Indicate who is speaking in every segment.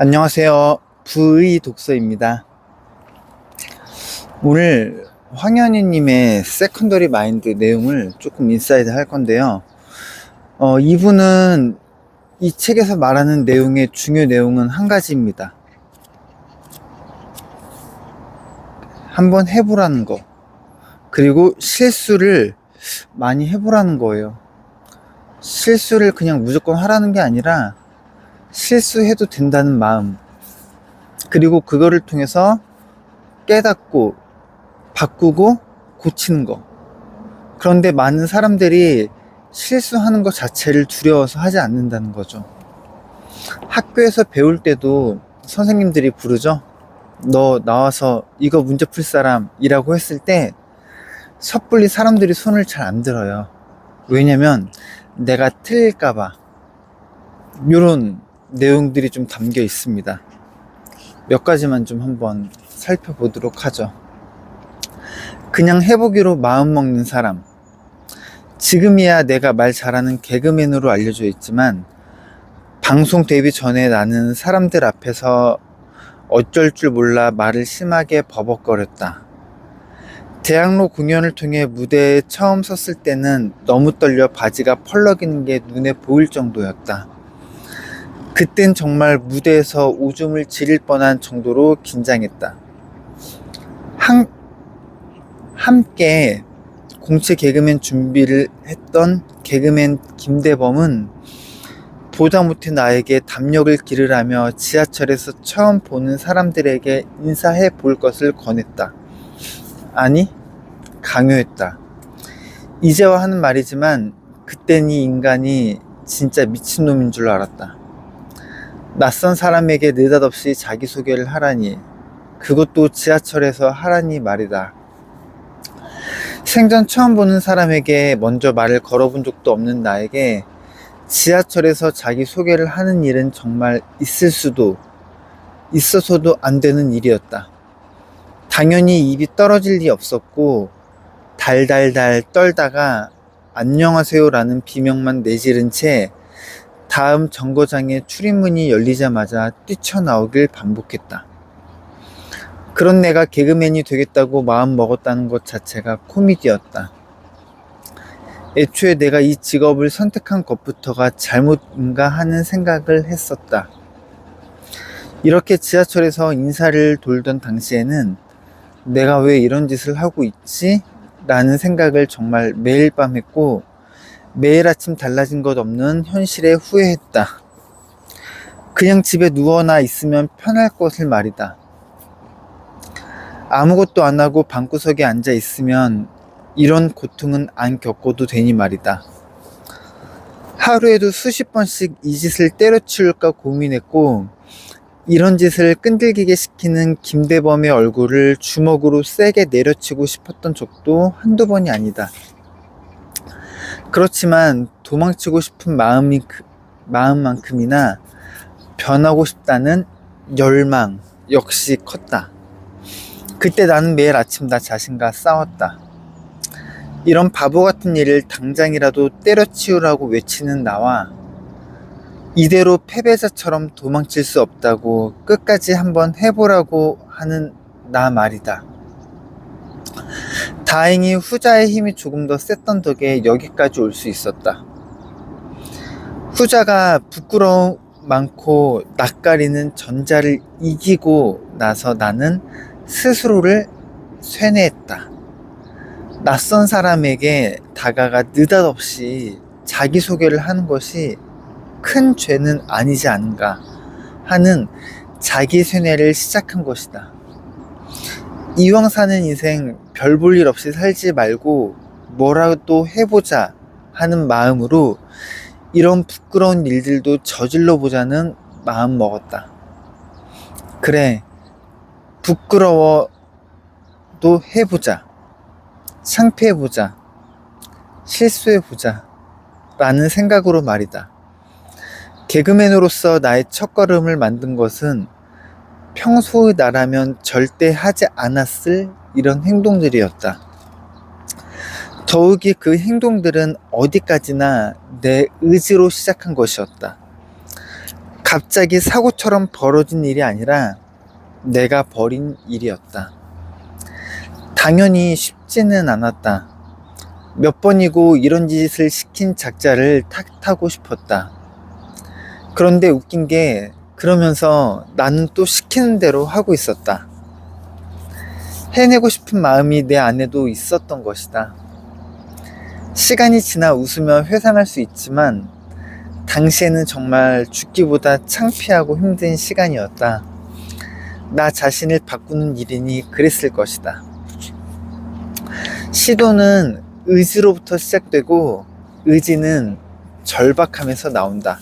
Speaker 1: 안녕하세요. 부의 독서입니다. 오늘 황현희님의 세컨더리 마인드 내용을 조금 인사이드 할 건데요. 이분은 이 책에서 말하는 내용의 중요 내용은 한 가지입니다. 한번 해보라는 거. 그리고 실수를 많이 해보라는 거예요. 실수를 그냥 무조건 하라는 게 아니라 실수해도 된다는 마음, 그리고 그거를 통해서 깨닫고 바꾸고 고치는 거. 그런데 많은 사람들이 실수하는 것 자체를 두려워서 하지 않는다는 거죠. 학교에서 배울 때도 선생님들이 부르죠. 너 나와서 이거 문제 풀 사람이라고 했을 때 섣불리 사람들이 손을 잘 안 들어요. 왜냐면 내가 틀릴까봐. 이런 내용들이 좀 담겨 있습니다. 몇 가지만 좀 한번 살펴보도록 하죠. 그냥 해보기로 마음먹는 사람. 지금이야 내가 말 잘하는 개그맨으로 알려져 있지만 방송 데뷔 전에 나는 사람들 앞에서 어쩔 줄 몰라 말을 심하게 버벅거렸다. 대학로 공연을 통해 무대에 처음 섰을 때는 너무 떨려 바지가 펄럭이는 게 눈에 보일 정도였다. 그땐 정말 무대에서 오줌을 지릴 뻔한 정도로 긴장했다. 함께 공채 개그맨 준비를 했던 개그맨 김대범은 보다 못해 나에게 담력을 기르라며 지하철에서 처음 보는 사람들에게 인사해 볼 것을 권했다. 아니, 강요했다. 이제와 하는 말이지만 그땐 이 인간이 진짜 미친놈인 줄 알았다. 낯선 사람에게 느닷없이 자기소개를 하라니, 그것도 지하철에서 하라니 말이다. 생전 처음 보는 사람에게 먼저 말을 걸어본 적도 없는 나에게 지하철에서 자기소개를 하는 일은 정말 있어서도 안 되는 일이었다. 당연히 입이 떨어질 리 없었고 달달달 떨다가 안녕하세요라는 비명만 내지른 채 다음 정거장의 출입문이 열리자마자 뛰쳐나오길 반복했다. 그런 내가 개그맨이 되겠다고 마음 먹었다는 것 자체가 코미디였다. 애초에 내가 이 직업을 선택한 것부터가 잘못인가 하는 생각을 했었다. 이렇게 지하철에서 인사를 돌던 당시에는 내가 왜 이런 짓을 하고 있지? 라는 생각을 정말 매일 밤 했고 매일 아침 달라진 것 없는 현실에 후회했다. 그냥 집에 누워나 있으면 편할 것을 말이다. 아무것도 안 하고 방구석에 앉아 있으면 이런 고통은 안 겪어도 되니 말이다. 하루에도 수십 번씩 이 짓을 때려치울까 고민했고 이런 짓을 끈질기게 시키는 김대범의 얼굴을 주먹으로 세게 내려치고 싶었던 적도 한두 번이 아니다. 그렇지만 도망치고 싶은 마음만큼이나 변하고 싶다는 열망 역시 컸다. 그때 나는 매일 아침 나 자신과 싸웠다. 이런 바보 같은 일을 당장이라도 때려치우라고 외치는 나와 이대로 패배자처럼 도망칠 수 없다고 끝까지 한번 해보라고 하는 나 말이다. 다행히 후자의 힘이 조금 더 셌던 덕에 여기까지 올 수 있었다. 후자가 부끄러움 많고 낯가리는 전자를 이기고 나서 나는 스스로를 쇠뇌했다. 낯선 사람에게 다가가 느닷없이 자기소개를 하는 것이 큰 죄는 아니지 않은가 하는 자기 쇠뇌를 시작한 것이다. 이왕 사는 인생 별 볼 일 없이 살지 말고 뭐라도 해보자 하는 마음으로 이런 부끄러운 일들도 저질러 보자는 마음 먹었다. 그래, 부끄러워도 해보자. 창피해보자. 실수해보자. 라는 생각으로 말이다. 개그맨으로서 나의 첫걸음을 만든 것은 평소의 나라면 절대 하지 않았을 이런 행동들이었다. 더욱이 그 행동들은 어디까지나 내 의지로 시작한 것이었다. 갑자기 사고처럼 벌어진 일이 아니라 내가 벌인 일이었다. 당연히 쉽지는 않았다. 몇 번이고 이런 짓을 시킨 작자를 탓하고 싶었다. 그런데 웃긴 게 그러면서 나는 또 시키는 대로 하고 있었다. 해내고 싶은 마음이 내 안에도 있었던 것이다. 시간이 지나 웃으며 회상할 수 있지만 당시에는 정말 죽기보다 창피하고 힘든 시간이었다. 나 자신을 바꾸는 일이니 그랬을 것이다. 시도는 의지로부터 시작되고 의지는 절박함에서 나온다.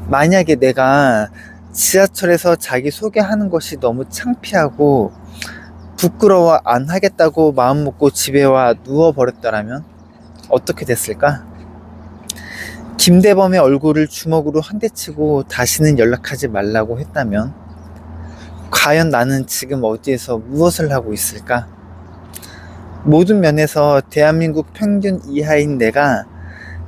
Speaker 1: 만약에 내가 지하철에서 자기 소개하는 것이 너무 창피하고 부끄러워 안 하겠다고 마음먹고 집에 와 누워버렸더라면 어떻게 됐을까? 김대범의 얼굴을 주먹으로 한 대 치고 다시는 연락하지 말라고 했다면 과연 나는 지금 어디에서 무엇을 하고 있을까? 모든 면에서 대한민국 평균 이하인 내가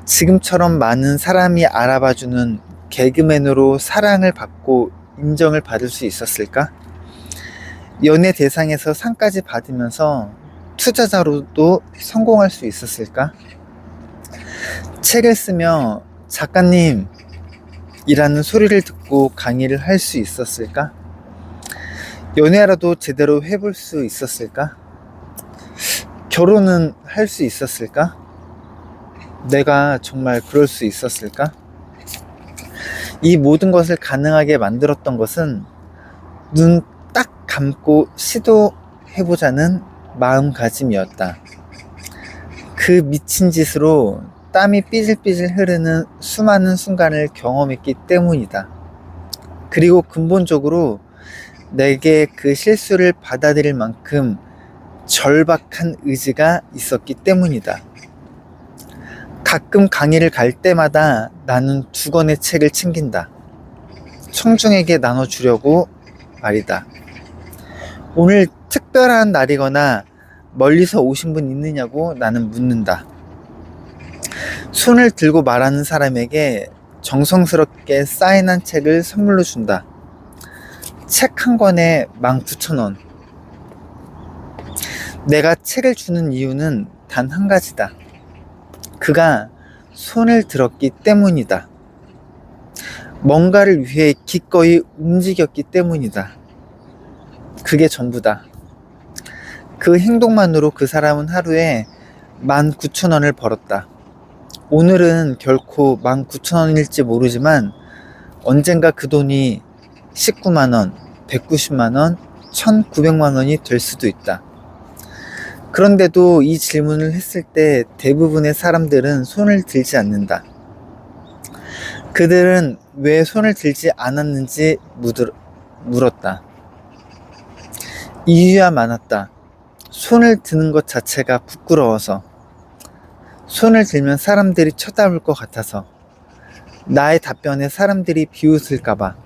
Speaker 1: 지금처럼 많은 사람이 알아봐주는 개그맨으로 사랑을 받고 인정을 받을 수 있었을까? 연예 대상에서 상까지 받으면서 투자자로도 성공할 수 있었을까? 책을 쓰며 작가님 이라는 소리를 듣고 강의를 할 수 있었을까? 연애라도 제대로 해볼 수 있었을까? 결혼은 할 수 있었을까? 내가 정말 그럴 수 있었을까? 이 모든 것을 가능하게 만들었던 것은 눈 딱 감고 시도해보자는 마음가짐이었다. 그 미친 짓으로 땀이 삐질삐질 흐르는 수많은 순간을 경험했기 때문이다. 그리고 근본적으로 내게 그 실수를 받아들일 만큼 절박한 의지가 있었기 때문이다. 가끔 강의를 갈 때마다 나는 2권의 책을 챙긴다. 청중에게 나눠주려고 말이다. 오늘 특별한 날이거나 멀리서 오신 분 있느냐고 나는 묻는다. 손을 들고 말하는 사람에게 정성스럽게 사인한 책을 선물로 준다. 책 한 권에 19,000원. 내가 책을 주는 이유는 단 한 가지다. 그가 손을 들었기 때문이다. 뭔가를 위해 기꺼이 움직였기 때문이다. 그게 전부다. 그 행동만으로 그 사람은 하루에 19,000원을 벌었다. 오늘은 결코 19,000원일지 모르지만 언젠가 그 돈이 19만원, 190만원, 1,900만원이 될 수도 있다. 그런데도 이 질문을 했을 때 대부분의 사람들은 손을 들지 않는다. 그들은 왜 손을 들지 않았는지 물었다. 이유야 많았다. 손을 드는 것 자체가 부끄러워서, 손을 들면 사람들이 쳐다볼 것 같아서, 나의 답변에 사람들이 비웃을까봐,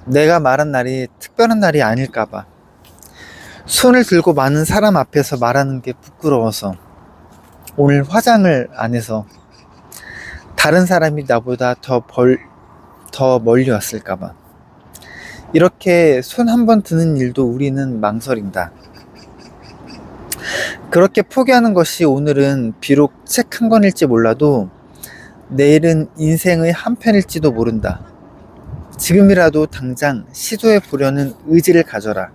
Speaker 1: 내가 말한 날이 특별한 날이 아닐까봐, 손을 들고 많은 사람 앞에서 말하는 게 부끄러워서, 오늘 화장을 안 해서 다른 사람이 나보다 더 멀리 왔을까봐. 이렇게 손 한 번 드는 일도 우리는 망설인다. 그렇게 포기하는 것이 오늘은 비록 책 한 권일지 몰라도 내일은 인생의 한 편일지도 모른다. 지금이라도 당장 시도해 보려는 의지를 가져라.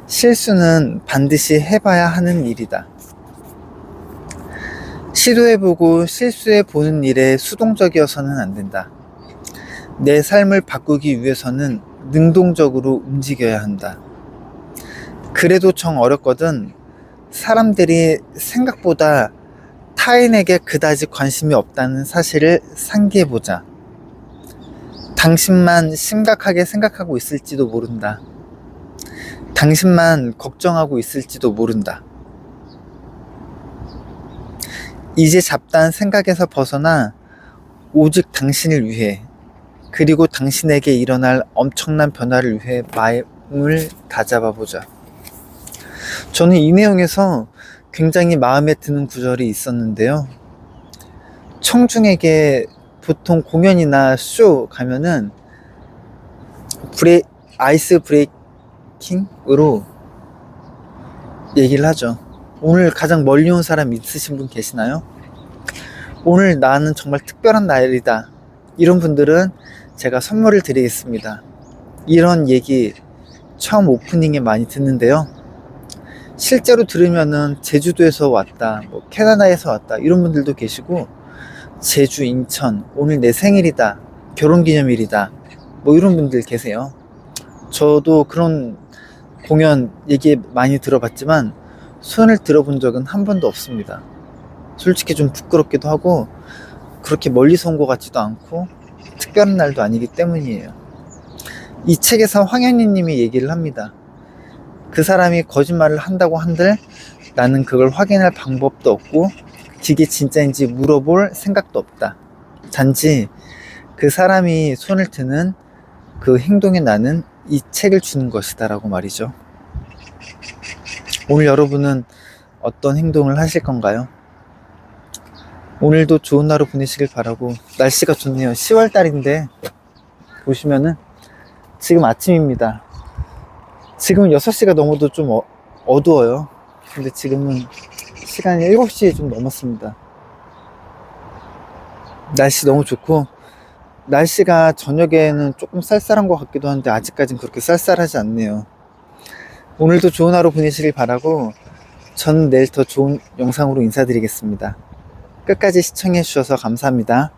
Speaker 1: 실수는 반드시 해봐야 하는 일이다. 시도해보고 실수해보는 일에 수동적이어서는 안 된다. 내 삶을 바꾸기 위해서는 능동적으로 움직여야 한다. 그래도 정 어렵거든 사람들이 생각보다 타인에게 그다지 관심이 없다는 사실을 상기해보자. 당신만 심각하게 생각하고 있을지도 모른다. 당신만 걱정하고 있을지도 모른다. 이제 잡다한 생각에서 벗어나 오직 당신을 위해, 그리고 당신에게 일어날 엄청난 변화를 위해 마음을 다잡아보자. 저는 이 내용에서 굉장히 마음에 드는 구절이 있었는데요. 청중에게 보통 공연이나 쇼 가면은 아이스 브레이킹으로 얘기를 하죠. 오늘 가장 멀리 온 사람 있으신 분 계시나요? 오늘 나는 정말 특별한 날이다. 이런 분들은 제가 선물을 드리겠습니다. 이런 얘기 처음 오프닝에 많이 듣는데요. 실제로 들으면은 제주도에서 왔다, 뭐 캐나다에서 왔다 이런 분들도 계시고, 제주, 인천, 오늘 내 생일이다, 결혼기념일이다, 뭐 이런 분들 계세요. 저도 그런 공연 얘기 많이 들어봤지만 손을 들어본 적은 한 번도 없습니다. 솔직히 좀 부끄럽기도 하고 그렇게 멀리서 온 것 같지도 않고 특별한 날도 아니기 때문이에요. 이 책에서 황현희 님이 얘기를 합니다. 그 사람이 거짓말을 한다고 한들 나는 그걸 확인할 방법도 없고 그게 진짜인지 물어볼 생각도 없다. 단지 그 사람이 손을 드는 그 행동에 나는 이 책을 주는 것이다 라고 말이죠. 오늘 여러분은 어떤 행동을 하실 건가요? 오늘도 좋은 하루 보내시길 바라고, 날씨가 좋네요. 10월달인데 보시면은 지금 아침입니다. 지금 6시가 넘어도 좀 어두워요. 근데 지금은 시간이 7시 좀 넘었습니다. 날씨 너무 좋고, 날씨가 저녁에는 조금 쌀쌀한 것 같기도 한데 아직까진 그렇게 쌀쌀하지 않네요. 오늘도 좋은 하루 보내시길 바라고, 저는 내일 더 좋은 영상으로 인사드리겠습니다. 끝까지 시청해 주셔서 감사합니다.